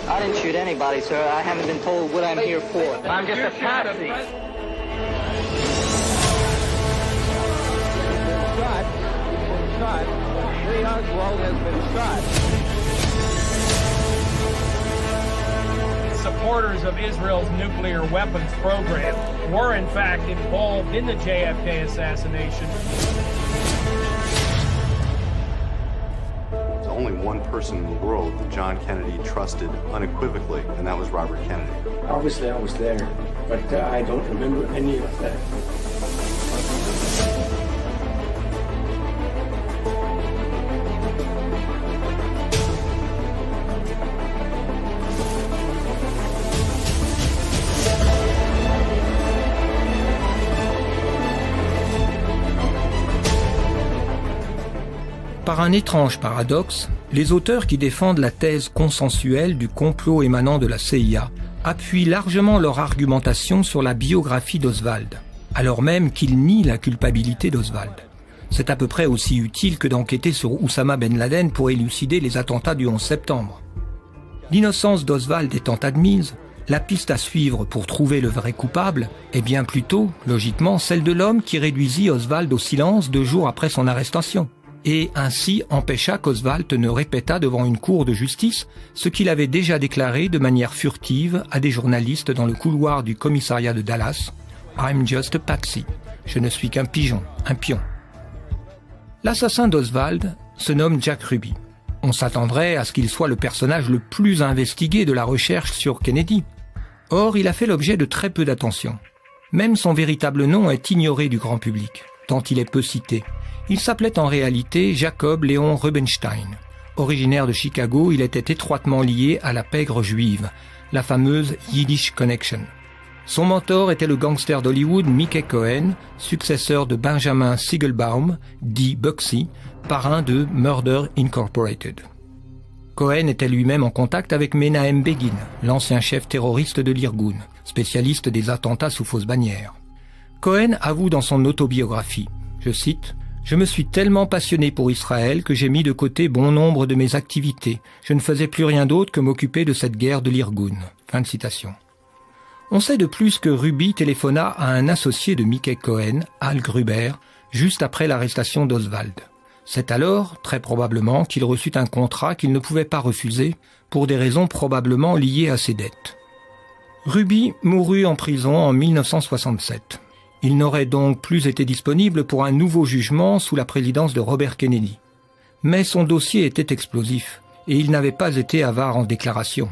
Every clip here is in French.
I didn't shoot anybody, sir. I haven't been told what I'm here for. I'm just a patsy. Shot. Lee Oswald has been shot. Supporters of Israel's nuclear weapons program were in fact involved in the JFK assassination. There's only one person in the world that John Kennedy trusted unequivocally, and that was Robert Kennedy. Obviously I was there, but I don't remember any of that. Par un étrange paradoxe, les auteurs qui défendent la thèse consensuelle du complot émanant de la CIA appuient largement leur argumentation sur la biographie d'Oswald, alors même qu'ils nient la culpabilité d'Oswald. C'est à peu près aussi utile que d'enquêter sur Oussama Ben Laden pour élucider les attentats du 11 septembre. L'innocence d'Oswald étant admise, la piste à suivre pour trouver le vrai coupable est bien plutôt, logiquement, celle de l'homme qui réduisit Oswald au silence 2 jours après son arrestation, et ainsi empêcha qu'Oswald ne répétât devant une cour de justice ce qu'il avait déjà déclaré de manière furtive à des journalistes dans le couloir du commissariat de Dallas. « I'm just a patsy. Je ne suis qu'un pigeon, un pion. » L'assassin d'Oswald se nomme Jack Ruby. On s'attendrait à ce qu'il soit le personnage le plus investigué de la recherche sur Kennedy. Or, il a fait l'objet de très peu d'attention. Même son véritable nom est ignoré du grand public, tant il est peu cité. Il s'appelait en réalité Jacob Léon Rubenstein. Originaire de Chicago, il était étroitement lié à la pègre juive, la fameuse Yiddish Connection. Son mentor était le gangster d'Hollywood Mickey Cohen, successeur de Benjamin Siegelbaum, dit Bugsy, parrain de Murder Incorporated. Cohen était lui-même en contact avec Menahem Begin, l'ancien chef terroriste de l'Irgun, spécialiste des attentats sous fausse bannière. Cohen avoue dans son autobiographie, je cite, « Je me suis tellement passionné pour Israël que j'ai mis de côté bon nombre de mes activités. Je ne faisais plus rien d'autre que m'occuper de cette guerre de l'Irgun. » Fin de citation. On sait de plus que Ruby téléphona à un associé de Mickey Cohen, Al Gruber, juste après l'arrestation d'Oswald. C'est alors, très probablement, qu'il reçut un contrat qu'il ne pouvait pas refuser, pour des raisons probablement liées à ses dettes. Ruby mourut en prison en 1967. Il n'aurait donc plus été disponible pour un nouveau jugement sous la présidence de Robert Kennedy. Mais son dossier était explosif, et il n'avait pas été avare en déclarations.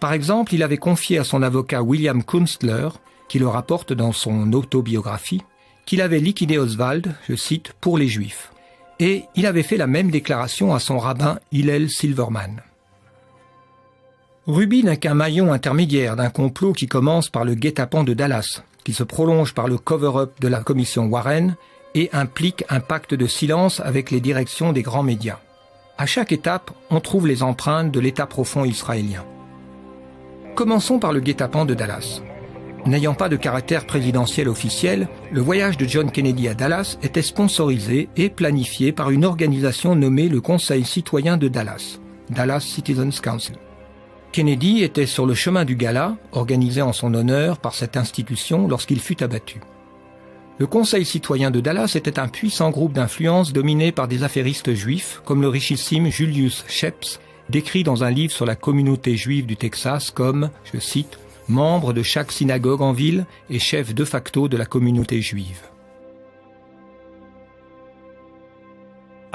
Par exemple, il avait confié à son avocat William Kunstler, qui le rapporte dans son autobiographie, qu'il avait liquidé Oswald, je cite, « pour les Juifs ». Et il avait fait la même déclaration à son rabbin Hillel Silverman. Ruby n'est qu'un maillon intermédiaire d'un complot qui commence par le guet-apens de Dallas, qui se prolonge par le cover-up de la commission Warren et implique un pacte de silence avec les directions des grands médias. À chaque étape, on trouve les empreintes de l'État profond israélien. Commençons par le guet-apens de Dallas. N'ayant pas de caractère présidentiel officiel, le voyage de John Kennedy à Dallas était sponsorisé et planifié par une organisation nommée le Conseil citoyen de Dallas, Dallas Citizens Council. Kennedy était sur le chemin du gala, organisé en son honneur par cette institution lorsqu'il fut abattu. Le Conseil citoyen de Dallas était un puissant groupe d'influence dominé par des affairistes juifs comme le richissime Julius Sheps, décrit dans un livre sur la communauté juive du Texas comme, je cite, « membre de chaque synagogue en ville et chef de facto de la communauté juive ».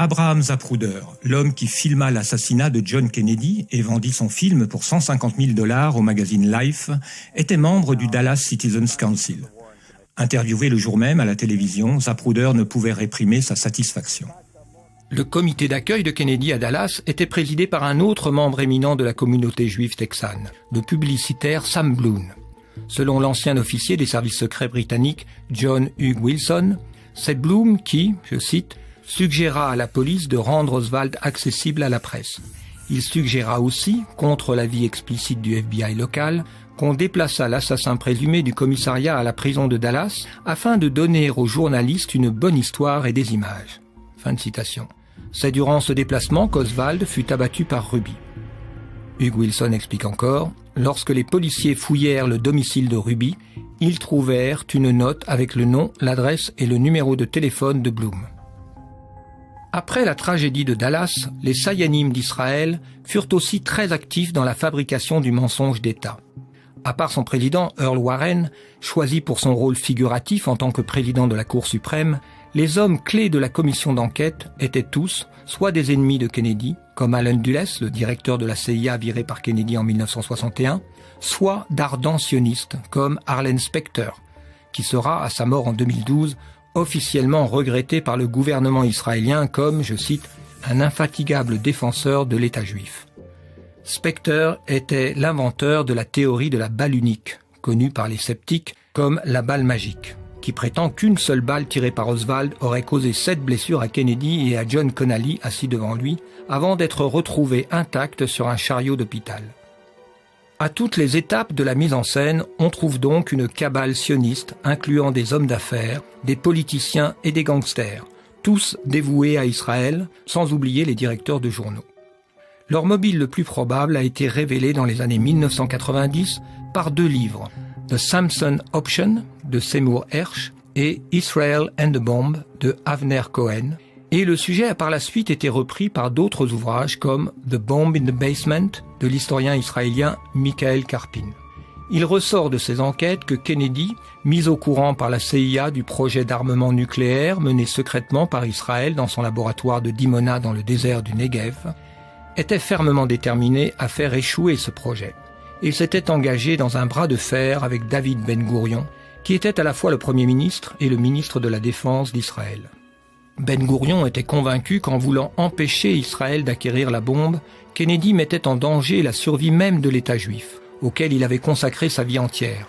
Abraham Zapruder, l'homme qui filma l'assassinat de John Kennedy et vendit son film pour $150 000 au magazine Life, était membre du Dallas Citizens Council. Interviewé le jour même à la télévision, Zapruder ne pouvait réprimer sa satisfaction. Le comité d'accueil de Kennedy à Dallas était présidé par un autre membre éminent de la communauté juive texane, le publicitaire Sam Bloom. Selon l'ancien officier des services secrets britanniques John Hugh Wilson, c'est Bloom qui, je cite, suggéra à la police de rendre Oswald accessible à la presse. Il suggéra aussi, contre l'avis explicite du FBI local, qu'on déplaça l'assassin présumé du commissariat à la prison de Dallas afin de donner aux journalistes une bonne histoire et des images. Fin de citation. C'est durant ce déplacement qu'Oswald fut abattu par Ruby. Hugh Wilson explique encore, lorsque les policiers fouillèrent le domicile de Ruby, ils trouvèrent une note avec le nom, l'adresse et le numéro de téléphone de Bloom. Après la tragédie de Dallas, les Sayanim d'Israël furent aussi très actifs dans la fabrication du mensonge d'État. À part son président Earl Warren, choisi pour son rôle figuratif en tant que président de la Cour suprême, les hommes clés de la commission d'enquête étaient tous soit des ennemis de Kennedy, comme Allen Dulles, le directeur de la CIA viré par Kennedy en 1961, soit d'ardents sionistes, comme Arlen Specter, qui sera, à sa mort en 2012, officiellement regretté par le gouvernement israélien comme, je cite, un infatigable défenseur de l'État juif. Specter était l'inventeur de la théorie de la balle unique, connue par les sceptiques comme la balle magique, qui prétend qu'une seule balle tirée par Oswald aurait causé 7 blessures à Kennedy et à John Connally assis devant lui, avant d'être retrouvé intact sur un chariot d'hôpital. À toutes les étapes de la mise en scène, on trouve donc une cabale sioniste incluant des hommes d'affaires, des politiciens et des gangsters, tous dévoués à Israël, sans oublier les directeurs de journaux. Leur mobile le plus probable a été révélé dans les années 1990 par 2 livres, The Samson Option de Seymour Hersh et Israel and the Bomb de Avner Cohen, et le sujet a par la suite été repris par d'autres ouvrages comme The Bomb in the Basement de l'historien israélien Michael Karpin. Il ressort de ces enquêtes que Kennedy, mis au courant par la CIA du projet d'armement nucléaire mené secrètement par Israël dans son laboratoire de Dimona dans le désert du Negev, était fermement déterminé à faire échouer ce projet. Il s'était engagé dans un bras de fer avec David Ben-Gourion, qui était à la fois le Premier ministre et le ministre de la Défense d'Israël. Ben-Gourion était convaincu qu'en voulant empêcher Israël d'acquérir la bombe, Kennedy mettait en danger la survie même de l'État juif, auquel il avait consacré sa vie entière.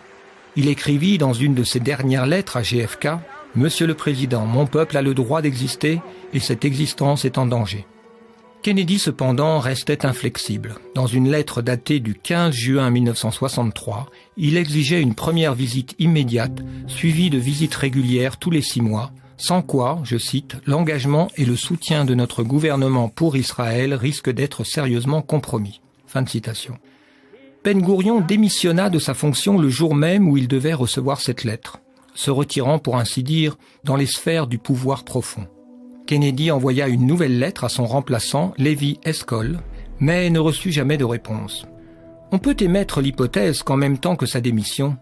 Il écrivit dans une de ses dernières lettres à JFK « Monsieur le Président, mon peuple a le droit d'exister et cette existence est en danger ». Kennedy, cependant, restait inflexible. Dans une lettre datée du 15 juin 1963, il exigeait une première visite immédiate, suivie de visites régulières tous les 6 mois, sans quoi, je cite, « l'engagement et le soutien de notre gouvernement pour Israël risquent d'être sérieusement compromis ». Fin de citation. Ben-Gourion démissionna de sa fonction le jour même où il devait recevoir cette lettre, se retirant, pour ainsi dire, dans les sphères du pouvoir profond. Kennedy envoya une nouvelle lettre à son remplaçant, Levi Eshkol, mais ne reçut jamais de réponse. On peut émettre l'hypothèse qu'en même temps que sa démission,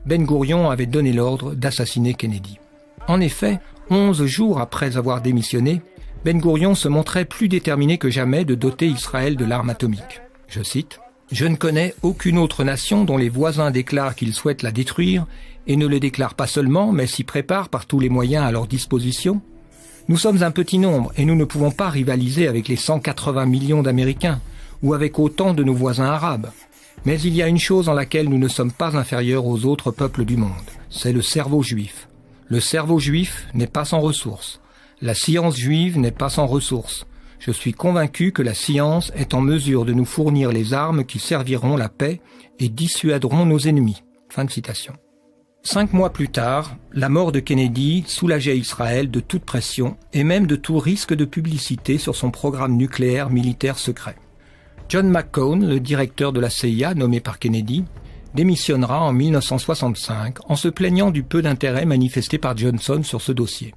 Ben-Gourion avait donné l'ordre d'assassiner Kennedy. En effet, 11 jours après avoir démissionné, Ben-Gourion se montrait plus déterminé que jamais de doter Israël de l'arme atomique. Je cite, « Je ne connais aucune autre nation dont les voisins déclarent qu'ils souhaitent la détruire et ne le déclarent pas seulement, mais s'y préparent par tous les moyens à leur disposition. Nous sommes un petit nombre et nous ne pouvons pas rivaliser avec les 180 millions d'Américains ou avec autant de nos voisins arabes. Mais il y a une chose en laquelle nous ne sommes pas inférieurs aux autres peuples du monde, c'est le cerveau juif. Le cerveau juif n'est pas sans ressources. La science juive n'est pas sans ressources. Je suis convaincu que la science est en mesure de nous fournir les armes qui serviront la paix et dissuaderont nos ennemis. » Fin de citation. 5 mois plus tard, la mort de Kennedy soulageait Israël de toute pression et même de tout risque de publicité sur son programme nucléaire militaire secret. John McCone, le directeur de la CIA nommé par Kennedy, démissionnera en 1965 en se plaignant du peu d'intérêt manifesté par Johnson sur ce dossier.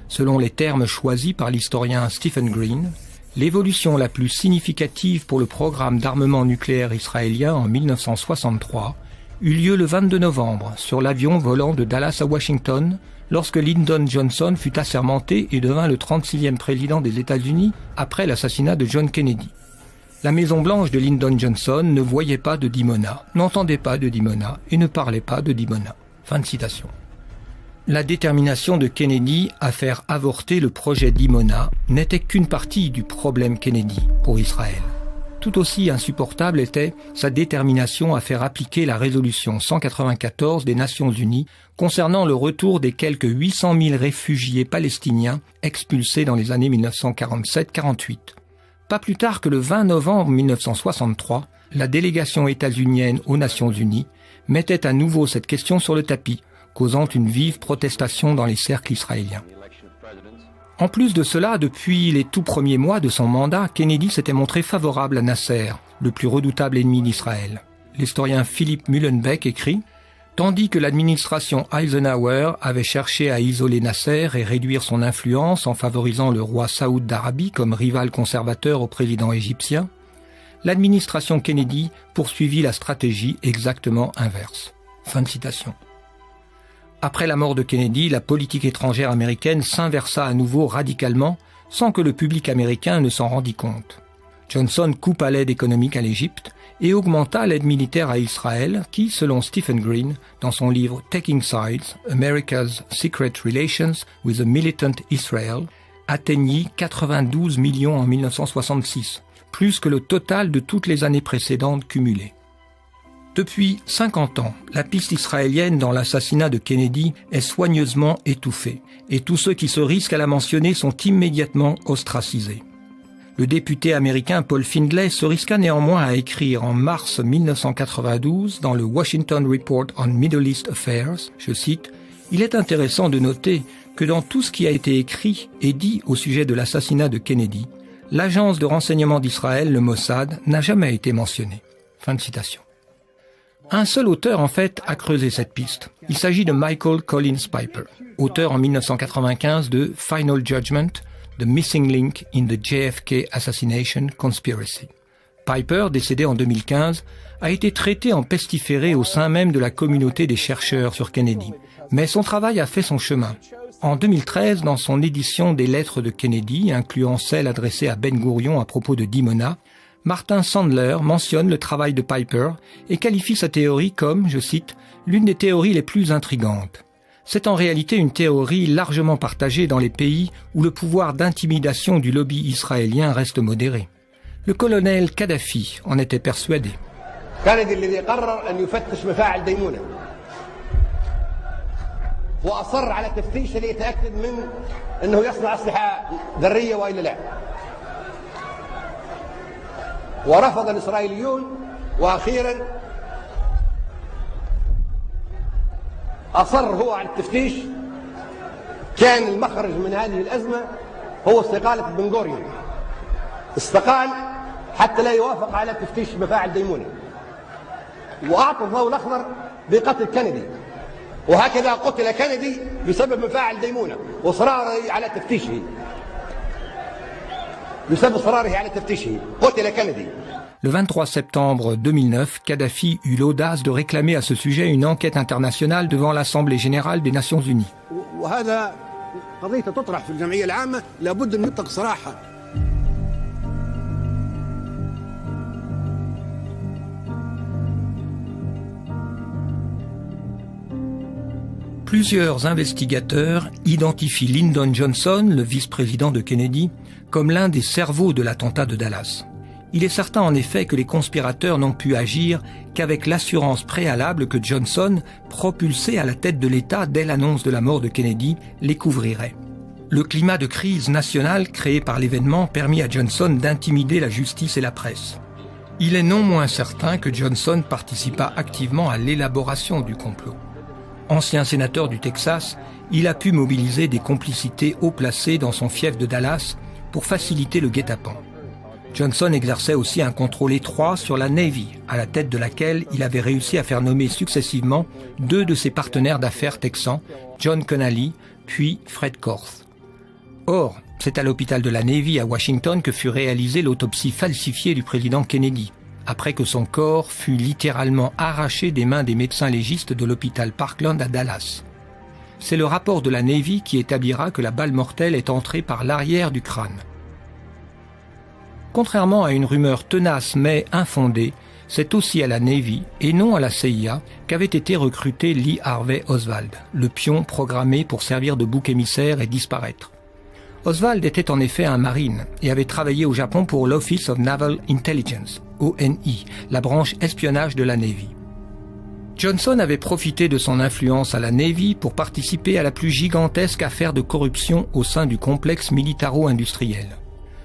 Selon les termes choisis par l'historien Stephen Green, l'évolution la plus significative pour le programme d'armement nucléaire israélien en 1963 eut lieu le 22 novembre sur l'avion volant de Dallas à Washington lorsque Lyndon Johnson fut assermenté et devint le 36e président des États-Unis après l'assassinat de John Kennedy. La Maison-Blanche de Lyndon Johnson ne voyait pas de Dimona, n'entendait pas de Dimona et ne parlait pas de Dimona. Fin de citation. La détermination de Kennedy à faire avorter le projet Dimona n'était qu'une partie du problème Kennedy pour Israël. Tout aussi insupportable était sa détermination à faire appliquer la résolution 194 des Nations Unies concernant le retour des quelques 800 000 réfugiés palestiniens expulsés dans les années 1947-48. Pas plus tard que le 20 novembre 1963, la délégation états-unienne aux Nations Unies mettait à nouveau cette question sur le tapis, causant une vive protestation dans les cercles israéliens. En plus de cela, depuis les tout premiers mois de son mandat, Kennedy s'était montré favorable à Nasser, le plus redoutable ennemi d'Israël. L'historien Philippe Muhlenbeck écrit « Tandis que l'administration Eisenhower avait cherché à isoler Nasser et réduire son influence en favorisant le roi Saoud d'Arabie comme rival conservateur au président égyptien, l'administration Kennedy poursuivit la stratégie exactement inverse. » Fin de citation. Après la mort de Kennedy, la politique étrangère américaine s'inversa à nouveau radicalement sans que le public américain ne s'en rendît compte. Johnson coupa l'aide économique à l'Égypte et augmenta l'aide militaire à Israël qui, selon Stephen Green, dans son livre Taking Sides, America's Secret Relations with a Militant Israel, atteignit 92 millions en 1966, plus que le total de toutes les années précédentes cumulées. Depuis 50 ans, la piste israélienne dans l'assassinat de Kennedy est soigneusement étouffée, et tous ceux qui se risquent à la mentionner sont immédiatement ostracisés. Le député américain Paul Findlay se risqua néanmoins à écrire en mars 1992 dans le Washington Report on Middle East Affairs, je cite, « Il est intéressant de noter que dans tout ce qui a été écrit et dit au sujet de l'assassinat de Kennedy, l'agence de renseignement d'Israël, le Mossad, n'a jamais été mentionnée. » Fin de citation. Un seul auteur, en fait, a creusé cette piste. Il s'agit de Michael Collins Piper, auteur en 1995 de Final Judgment, The Missing Link in the JFK Assassination Conspiracy. Piper, décédé en 2015, a été traité en pestiféré au sein même de la communauté des chercheurs sur Kennedy. Mais son travail a fait son chemin. En 2013, dans son édition des lettres de Kennedy, incluant celle adressée à Ben Gourion à propos de Dimona, Martin Sandler mentionne le travail de Piper et qualifie sa théorie comme, je cite, « l'une des théories les plus intrigantes ». C'est en réalité une théorie largement partagée dans les pays où le pouvoir d'intimidation du lobby israélien reste modéré. Le colonel Kadhafi en était persuadé. ورفض الإسرائيليون وأخيرا أصر هو على التفتيش. كان المخرج من هذه الأزمة هو استقالة بن غوريون. استقال حتى لا يوافق على تفتيش مفاعل ديمونة وأعطى الضوء الأخضر بقتل كندي، وهكذا قتل كندي بسبب مفاعل ديمونة وإصراره على تفتيشه. Le 23 septembre 2009, Kadhafi eut l'audace de réclamer à ce sujet une enquête internationale devant l'Assemblée générale des Nations unies. Plusieurs investigateurs identifient Lyndon Johnson, le vice-président de Kennedy, comme l'un des cerveaux de l'attentat de Dallas. Il est certain en effet que les conspirateurs n'ont pu agir qu'avec l'assurance préalable que Johnson, propulsé à la tête de l'État dès l'annonce de la mort de Kennedy, les couvrirait. Le climat de crise nationale créé par l'événement permit à Johnson d'intimider la justice et la presse. Il est non moins certain que Johnson participa activement à l'élaboration du complot. Ancien sénateur du Texas, il a pu mobiliser des complicités haut placées dans son fief de Dallas pour faciliter le guet-apens. Johnson exerçait aussi un contrôle étroit sur la Navy, à la tête de laquelle il avait réussi à faire nommer successivement deux de ses partenaires d'affaires texans, John Connally puis Fred Korth. Or, c'est à l'hôpital de la Navy à Washington que fut réalisée l'autopsie falsifiée du président Kennedy, après que son corps fut littéralement arraché des mains des médecins légistes de l'hôpital Parkland à Dallas. C'est le rapport de la Navy qui établira que la balle mortelle est entrée par l'arrière du crâne. Contrairement à une rumeur tenace mais infondée, c'est aussi à la Navy et non à la CIA qu'avait été recruté Lee Harvey Oswald, le pion programmé pour servir de bouc émissaire et disparaître. Oswald était en effet un marine et avait travaillé au Japon pour l'Office of Naval Intelligence, ONI, la branche espionnage de la Navy. Johnson avait profité de son influence à la Navy pour participer à la plus gigantesque affaire de corruption au sein du complexe militaro-industriel.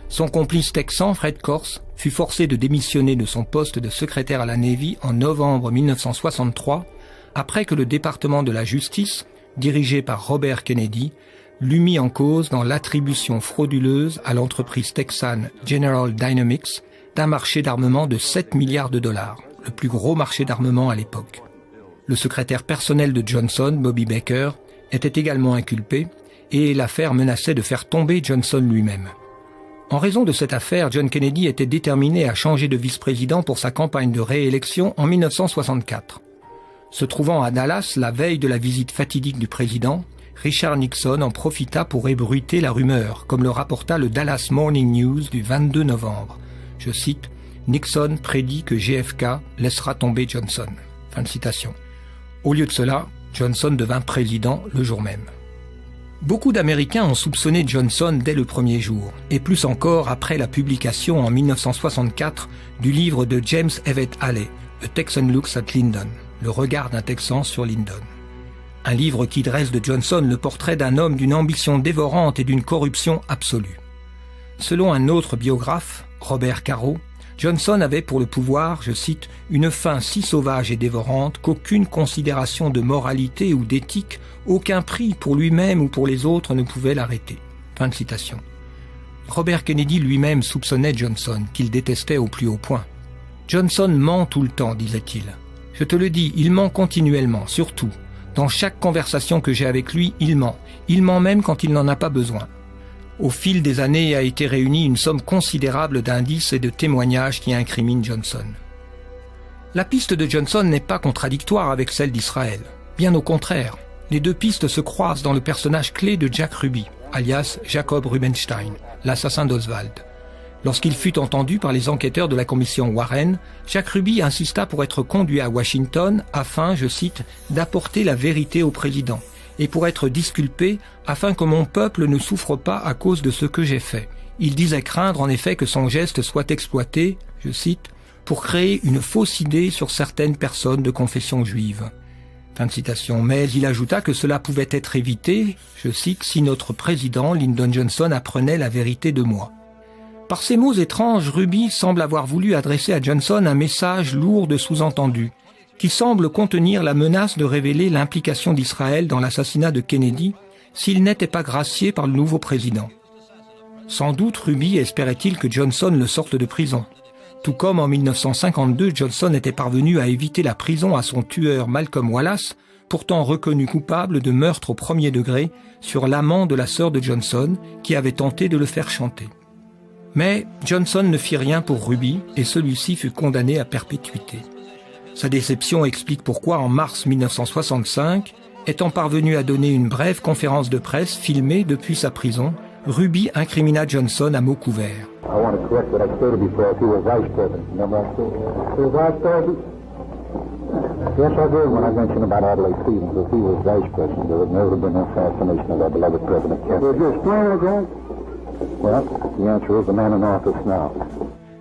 Son complice texan, Fred Korth, fut forcé de démissionner de son poste de secrétaire à la Navy en novembre 1963, après que le département de la justice, dirigé par Robert Kennedy, l'eût mis en cause dans l'attribution frauduleuse à l'entreprise texane General Dynamics d'un marché d'armement de 7 milliards de dollars, le plus gros marché d'armement à l'époque. Le secrétaire personnel de Johnson, Bobby Baker, était également inculpé et l'affaire menaçait de faire tomber Johnson lui-même. En raison de cette affaire, John Kennedy était déterminé à changer de vice-président pour sa campagne de réélection en 1964. Se trouvant à Dallas la veille de la visite fatidique du président, Richard Nixon en profita pour ébruiter la rumeur, comme le rapporta le Dallas Morning News du 22 novembre. Je cite, « Nixon prédit que JFK laissera tomber Johnson ». Fin de citation. Au lieu de cela, Johnson devint président le jour même. Beaucoup d'Américains ont soupçonné Johnson dès le premier jour, et plus encore après la publication en 1964 du livre de James Evett Halley, « A Texan Looks at Lyndon », le regard d'un Texan sur Lyndon. Un livre qui dresse de Johnson le portrait d'un homme d'une ambition dévorante et d'une corruption absolue. Selon un autre biographe, Robert Caro, Johnson avait pour le pouvoir, je cite, « une faim si sauvage et dévorante qu'aucune considération de moralité ou d'éthique, aucun prix pour lui-même ou pour les autres ne pouvait l'arrêter. » Fin de citation. Robert Kennedy lui-même soupçonnait Johnson, qu'il détestait au plus haut point. « Johnson ment tout le temps, disait-il. Je te le dis, il ment continuellement, surtout. Dans chaque conversation que j'ai avec lui, il ment. Il ment même quand il n'en a pas besoin. » Au fil des années a été réunie une somme considérable d'indices et de témoignages qui incriminent Johnson. La piste de Johnson n'est pas contradictoire avec celle d'Israël. Bien au contraire, les deux pistes se croisent dans le personnage clé de Jack Ruby, alias Jacob Rubenstein, l'assassin d'Oswald. Lorsqu'il fut entendu par les enquêteurs de la commission Warren, Jack Ruby insista pour être conduit à Washington afin, je cite, « d'apporter la vérité au président » et pour être disculpé afin que mon peuple ne souffre pas à cause de ce que j'ai fait. Il disait craindre en effet que son geste soit exploité, je cite, pour créer une fausse idée sur certaines personnes de confession juive. Fin de citation. Mais il ajouta que cela pouvait être évité, je cite, si notre président Lyndon Johnson apprenait la vérité de moi. Par ces mots étranges, Ruby semble avoir voulu adresser à Johnson un message lourd de sous-entendus, qui semble contenir la menace de révéler l'implication d'Israël dans l'assassinat de Kennedy s'il n'était pas gracié par le nouveau président. Sans doute Ruby espérait-il que Johnson le sorte de prison. Tout comme en 1952, Johnson était parvenu à éviter la prison à son tueur Malcolm Wallace, pourtant reconnu coupable de meurtre au premier degré sur l'amant de la sœur de Johnson qui avait tenté de le faire chanter. Mais Johnson ne fit rien pour Ruby et celui-ci fut condamné à perpétuité. Sa déception explique pourquoi, en mars 1965, étant parvenu à donner une brève conférence de presse filmée depuis sa prison, Ruby incrimina Johnson à mots couverts.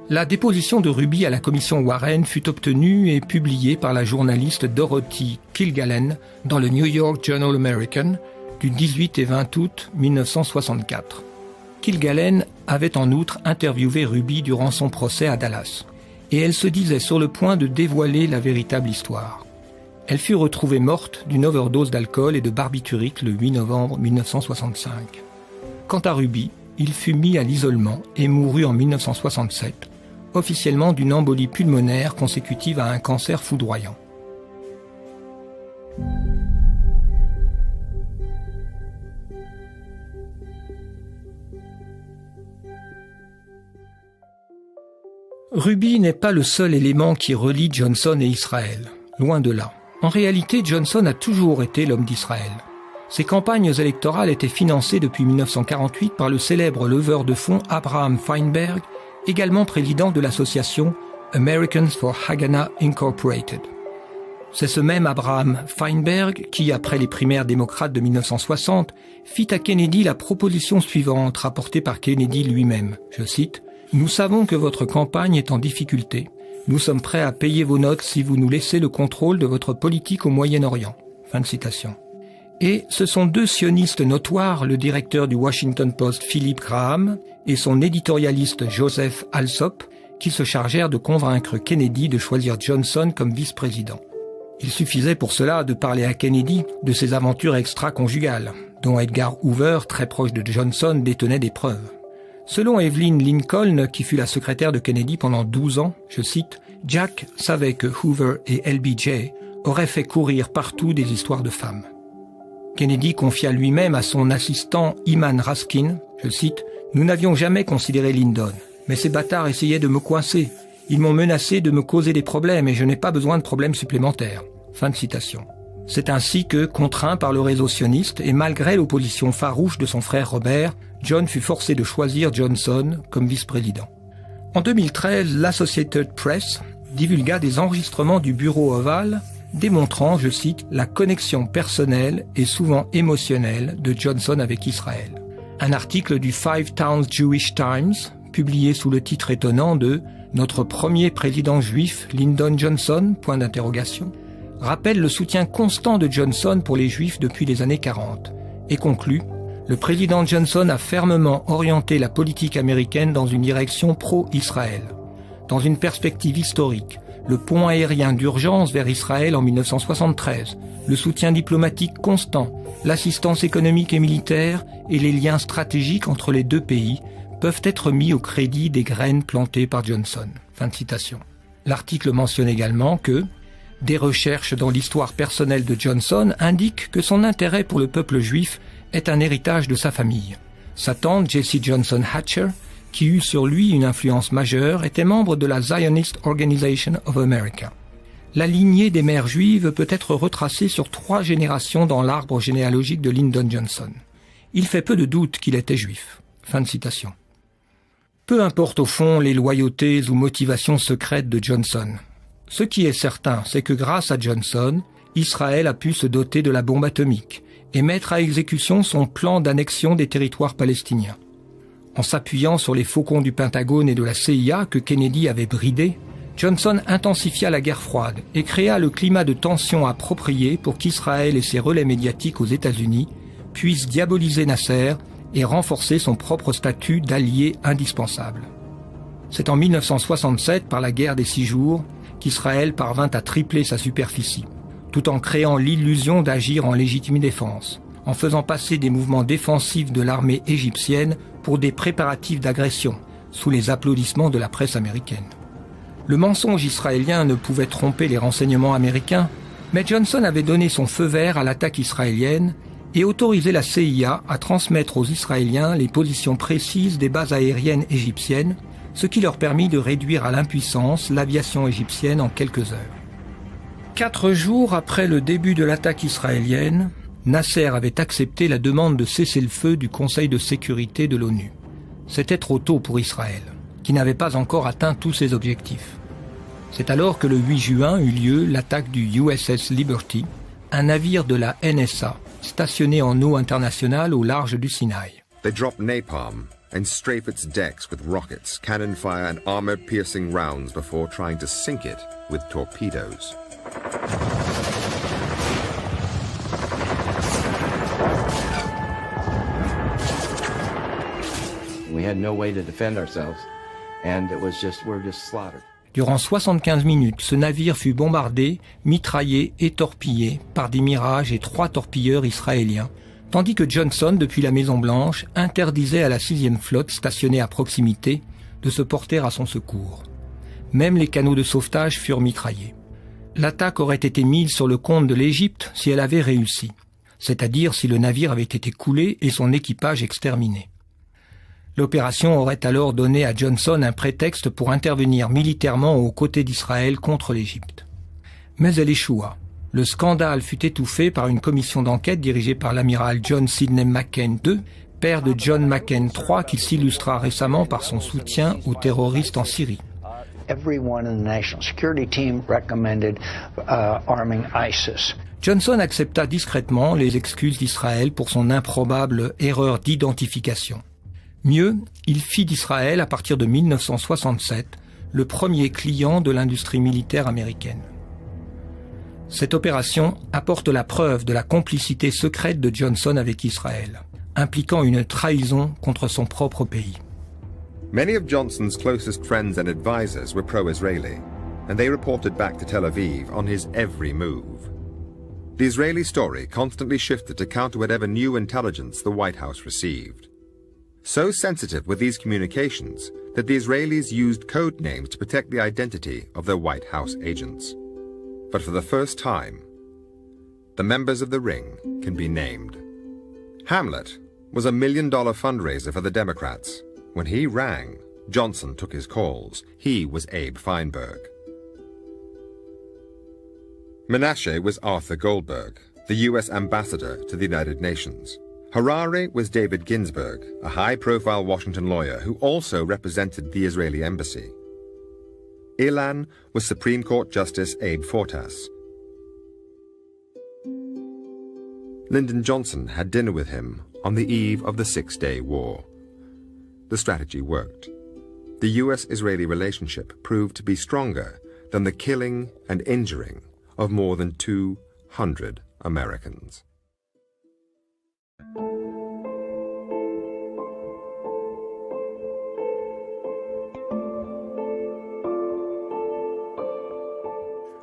La déposition de Ruby à la commission Warren fut obtenue et publiée par la journaliste Dorothy Kilgallen dans le New York Journal American du 18 et 20 août 1964. Kilgallen avait en outre interviewé Ruby durant son procès à Dallas, et elle se disait sur le point de dévoiler la véritable histoire. Elle fut retrouvée morte d'une overdose d'alcool et de barbiturique le 8 novembre 1965. Quant à Ruby, il fut mis à l'isolement et mourut en 1967, officiellement d'une embolie pulmonaire consécutive à un cancer foudroyant. Ruby n'est pas le seul élément qui relie Johnson et Israël, loin de là. En réalité, Johnson a toujours été l'homme d'Israël. Ses campagnes électorales étaient financées depuis 1948 par le célèbre leveur de fonds Abraham Feinberg, également président de l'association Americans for Haganah Incorporated. C'est ce même Abraham Feinberg qui, après les primaires démocrates de 1960, fit à Kennedy la proposition suivante rapportée par Kennedy lui-même. Je cite, « Nous savons que votre campagne est en difficulté. Nous sommes prêts à payer vos notes si vous nous laissez le contrôle de votre politique au Moyen-Orient. » Fin de citation. Et ce sont deux sionistes notoires, le directeur du Washington Post Philip Graham et son éditorialiste Joseph Alsop, qui se chargèrent de convaincre Kennedy de choisir Johnson comme vice-président. Il suffisait pour cela de parler à Kennedy de ses aventures extra-conjugales, dont Edgar Hoover, très proche de Johnson, détenait des preuves. Selon Evelyn Lincoln, qui fut la secrétaire de Kennedy pendant 12 ans, je cite, « Jack savait que Hoover et LBJ auraient fait courir partout des histoires de femmes. » Kennedy confia lui-même à son assistant Hyman Raskin, je cite, « Nous n'avions jamais considéré Lyndon, mais ces bâtards essayaient de me coincer. Ils m'ont menacé de me causer des problèmes et je n'ai pas besoin de problèmes supplémentaires. » Fin de citation. C'est ainsi que, contraint par le réseau sioniste et malgré l'opposition farouche de son frère Robert, John fut forcé de choisir Johnson comme vice-président. En 2013, l'Associated Press divulgua des enregistrements du bureau ovale démontrant, je cite, la connexion personnelle et souvent émotionnelle de Johnson avec Israël. Un article du Five Towns Jewish Times, publié sous le titre étonnant de « Notre premier président juif, Lyndon Johnson ?» rappelle le soutien constant de Johnson pour les Juifs depuis les années 40 et conclut « Le président Johnson a fermement orienté la politique américaine dans une direction pro-Israël. Dans une perspective historique, le pont aérien d'urgence vers Israël en 1973, le soutien diplomatique constant, l'assistance économique et militaire et les liens stratégiques entre les deux pays peuvent être mis au crédit des graines plantées par Johnson. » Fin de citation. L'article mentionne également que des recherches dans l'histoire personnelle de Johnson indiquent que son intérêt pour le peuple juif est un héritage de sa famille. Sa tante Jessie Johnson Hatcher, qui eut sur lui une influence majeure, était membre de la Zionist Organization of America. La lignée des mères juives peut être retracée sur 3 générations dans l'arbre généalogique de Lyndon Johnson. Il fait peu de doute qu'il était juif. Fin de citation. Peu importe au fond les loyautés ou motivations secrètes de Johnson. Ce qui est certain, c'est que grâce à Johnson, Israël a pu se doter de la bombe atomique et mettre à exécution son plan d'annexion des territoires palestiniens. En s'appuyant sur les faucons du Pentagone et de la CIA que Kennedy avait bridés, Johnson intensifia la guerre froide et créa le climat de tension approprié pour qu'Israël et ses relais médiatiques aux États-Unis puissent diaboliser Nasser et renforcer son propre statut d'allié indispensable. C'est en 1967, par la guerre des 6 jours, qu'Israël parvint à tripler sa superficie, tout en créant l'illusion d'agir en légitime défense, en faisant passer des mouvements défensifs de l'armée égyptienne pour des préparatifs d'agression, sous les applaudissements de la presse américaine. Le mensonge israélien ne pouvait tromper les renseignements américains, mais Johnson avait donné son feu vert à l'attaque israélienne et autorisé la CIA à transmettre aux Israéliens les positions précises des bases aériennes égyptiennes, ce qui leur permit de réduire à l'impuissance l'aviation égyptienne en quelques heures. 4 jours après le début de l'attaque israélienne, Nasser avait accepté la demande de cessez-le-feu du Conseil de sécurité de l'ONU. C'était trop tôt pour Israël, qui n'avait pas encore atteint tous ses objectifs. C'est alors que le 8 juin eut lieu l'attaque du USS Liberty, un navire de la NSA, stationné en eau internationale au large du Sinaï. They drop napalm and strafe its decks with rockets, cannon fire and armor-piercing rounds before trying to sink it with torpedoes. We had no way to defend ourselves, and it was we're just slaughtered. Durant 75 minutes, ce navire fut bombardé, mitraillé et torpillé par des Mirage et 3 torpilleurs israéliens, tandis que Johnson, depuis la Maison-Blanche, interdisait à la 6e flotte stationnée à proximité de se porter à son secours. Même les canaux de sauvetage furent mitraillés. L'attaque aurait été mise sur le compte de l'Égypte si elle avait réussi, c'est-à-dire si le navire avait été coulé et son équipage exterminé. L'opération aurait alors donné à Johnson un prétexte pour intervenir militairement aux côtés d'Israël contre l'Égypte. Mais elle échoua. Le scandale fut étouffé par une commission d'enquête dirigée par l'amiral John Sidney McCain II, père de John McCain III, qui s'illustra récemment par son soutien aux terroristes en Syrie. Everyone in the national security team recommended arming ISIS. Johnson accepta discrètement les excuses d'Israël pour son improbable erreur d'identification. Mieux, il fit d'Israël, à partir de 1967, le premier client de l'industrie militaire américaine. Cette opération apporte la preuve de la complicité secrète de Johnson avec Israël, impliquant une trahison contre son propre pays. Many of Johnson's closest friends and advisors were pro-Israeli. and they reported back to Tel Aviv on his every move. The Israeli story constantly shifted to counter whatever new intelligence the White House received. So sensitive were these communications that the Israelis used code names to protect the identity of their White House agents. But for the first time, the members of the ring can be named. Hamlet was a $1 million fundraiser for the Democrats. When he rang, Johnson took his calls. He was Abe Feinberg. Menashe was Arthur Goldberg, the U.S. ambassador to the United Nations. Harare was David Ginsburg, a high-profile Washington lawyer who also represented the Israeli embassy. Ilan was Supreme Court Justice Abe Fortas. Lyndon Johnson had dinner with him on the eve of the Six-Day War. The strategy worked. The U.S.-Israeli relationship proved to be stronger than the killing and injuring of more than 200 Americans.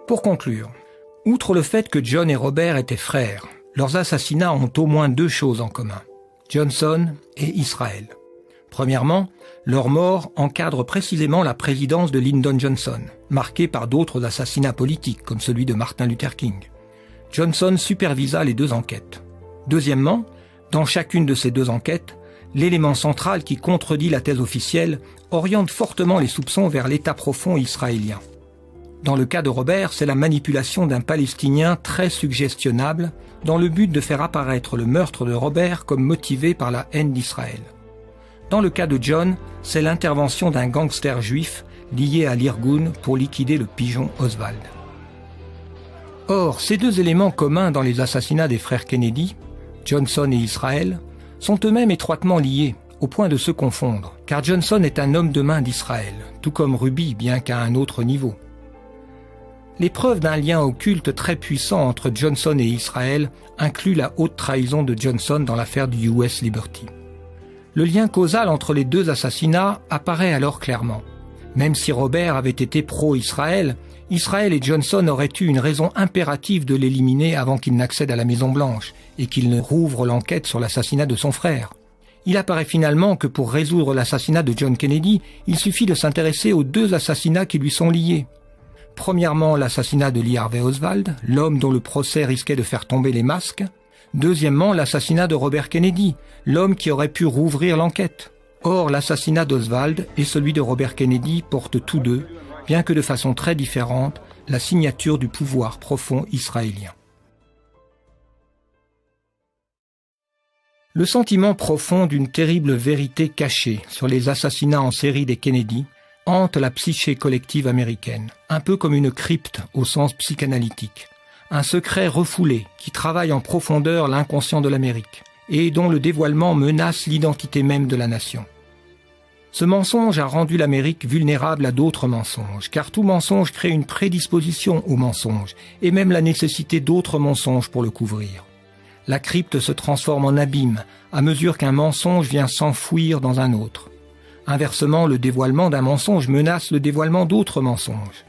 Pour conclure, outre le fait que John et Robert étaient frères, leurs assassinats ont au moins deux choses en commun, Johnson et Israël. Premièrement, leur mort encadre précisément la présidence de Lyndon Johnson, marquée par d'autres assassinats politiques, comme celui de Martin Luther King. Johnson supervisa les deux enquêtes. Deuxièmement, dans chacune de ces deux enquêtes, l'élément central qui contredit la thèse officielle oriente fortement les soupçons vers l'état profond israélien. Dans le cas de Robert, c'est la manipulation d'un Palestinien très suggestionnable dans le but de faire apparaître le meurtre de Robert comme motivé par la haine d'Israël. Dans le cas de John, c'est l'intervention d'un gangster juif lié à l'Irgun pour liquider le pigeon Oswald. Or, ces deux éléments communs dans les assassinats des frères Kennedy, Johnson et Israël, sont eux-mêmes étroitement liés, au point de se confondre, car Johnson est un homme de main d'Israël, tout comme Ruby, bien qu'à un autre niveau. Les preuves d'un lien occulte très puissant entre Johnson et Israël incluent la haute trahison de Johnson dans l'affaire du US Liberty. Le lien causal entre les deux assassinats apparaît alors clairement. Même si Robert avait été pro-Israël, Israël et Johnson auraient eu une raison impérative de l'éliminer avant qu'il n'accède à la Maison-Blanche et qu'il ne rouvre l'enquête sur l'assassinat de son frère. Il apparaît finalement que pour résoudre l'assassinat de John Kennedy, il suffit de s'intéresser aux deux assassinats qui lui sont liés. Premièrement, l'assassinat de Lee Harvey Oswald, l'homme dont le procès risquait de faire tomber les masques. Deuxièmement, l'assassinat de Robert Kennedy, l'homme qui aurait pu rouvrir l'enquête. Or, l'assassinat d'Oswald et celui de Robert Kennedy portent tous deux, bien que de façon très différente, la signature du pouvoir profond israélien. Le sentiment profond d'une terrible vérité cachée sur les assassinats en série des Kennedy hante la psyché collective américaine, un peu comme une crypte au sens psychanalytique. Un secret refoulé qui travaille en profondeur l'inconscient de l'Amérique et dont le dévoilement menace l'identité même de la nation. Ce mensonge a rendu l'Amérique vulnérable à d'autres mensonges, car tout mensonge crée une prédisposition au mensonge et même la nécessité d'autres mensonges pour le couvrir. La crypte se transforme en abîme à mesure qu'un mensonge vient s'enfouir dans un autre. Inversement, le dévoilement d'un mensonge menace le dévoilement d'autres mensonges.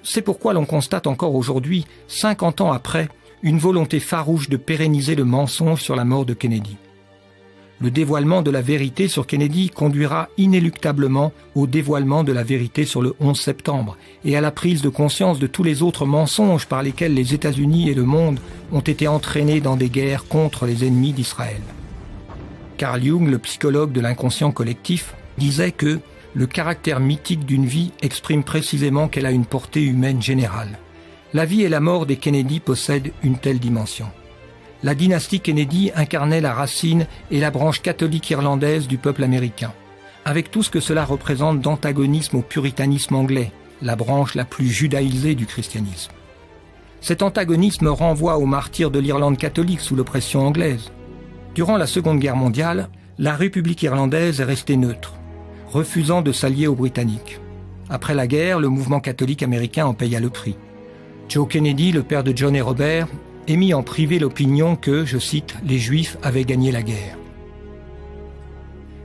C'est pourquoi l'on constate encore aujourd'hui, 50 ans après, une volonté farouche de pérenniser le mensonge sur la mort de Kennedy. Le dévoilement de la vérité sur Kennedy conduira inéluctablement au dévoilement de la vérité sur le 11 septembre et à la prise de conscience de tous les autres mensonges par lesquels les États-Unis et le monde ont été entraînés dans des guerres contre les ennemis d'Israël. Carl Jung, le psychologue de l'inconscient collectif, disait que le caractère mythique d'une vie exprime précisément qu'elle a une portée humaine générale. La vie et la mort des Kennedy possèdent une telle dimension. La dynastie Kennedy incarnait la racine et la branche catholique irlandaise du peuple américain, avec tout ce que cela représente d'antagonisme au puritanisme anglais, la branche la plus judaïsée du christianisme. Cet antagonisme renvoie aux martyrs de l'Irlande catholique sous l'oppression anglaise. Durant la Seconde Guerre mondiale, la République irlandaise est restée neutre, refusant de s'allier aux Britanniques. Après la guerre, le mouvement catholique américain en paya le prix. Joe Kennedy, le père de John et Robert, émit en privé l'opinion que, je cite, « les Juifs avaient gagné la guerre ».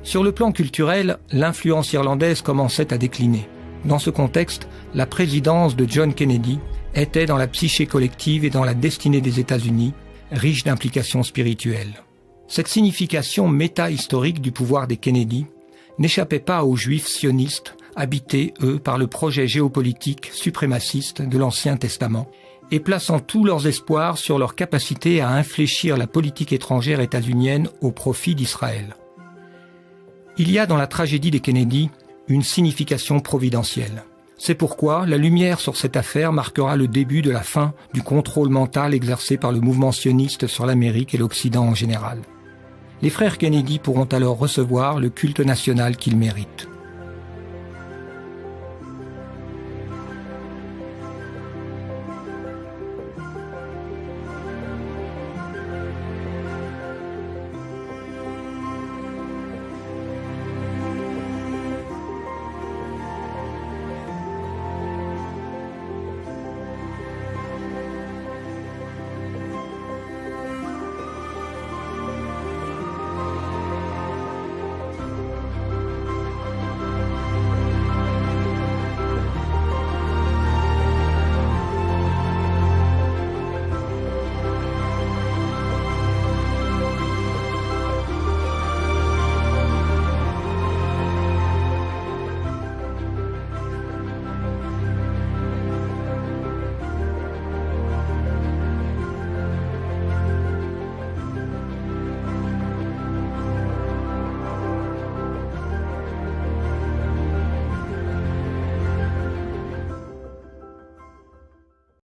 Sur le plan culturel, l'influence irlandaise commençait à décliner. Dans ce contexte, la présidence de John Kennedy était dans la psyché collective et dans la destinée des États-Unis, riche d'implications spirituelles. Cette signification méta-historique du pouvoir des Kennedy n'échappait pas aux Juifs sionistes, habités, eux, par le projet géopolitique suprémaciste de l'Ancien Testament, et plaçant tous leurs espoirs sur leur capacité à infléchir la politique étrangère états-unienne au profit d'Israël. Il y a dans la tragédie des Kennedy une signification providentielle. C'est pourquoi la lumière sur cette affaire marquera le début de la fin du contrôle mental exercé par le mouvement sioniste sur l'Amérique et l'Occident en général. Les frères Kennedy pourront alors recevoir le culte national qu'ils méritent.